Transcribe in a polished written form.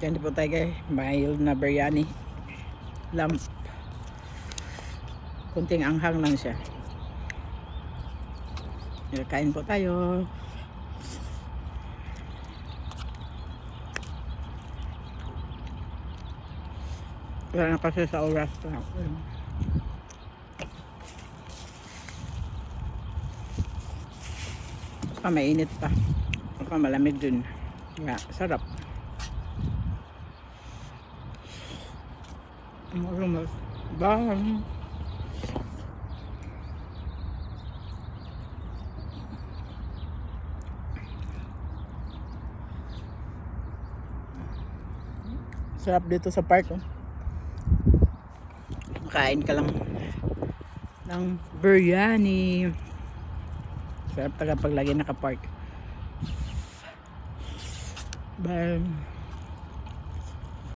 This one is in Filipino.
Diyan po tayo guys. Mild na biryani. Lamp. Kunting anghang lang siya. Kain po tayo. Wala na kasi sa oras na. Baka mainit pa. Baka malamig dun. Yeah, sarap. Bang. Sarap dito sa park. Oh. Kain ka lang ng biryani. Sarap talaga pag lagi nakapark. Bye.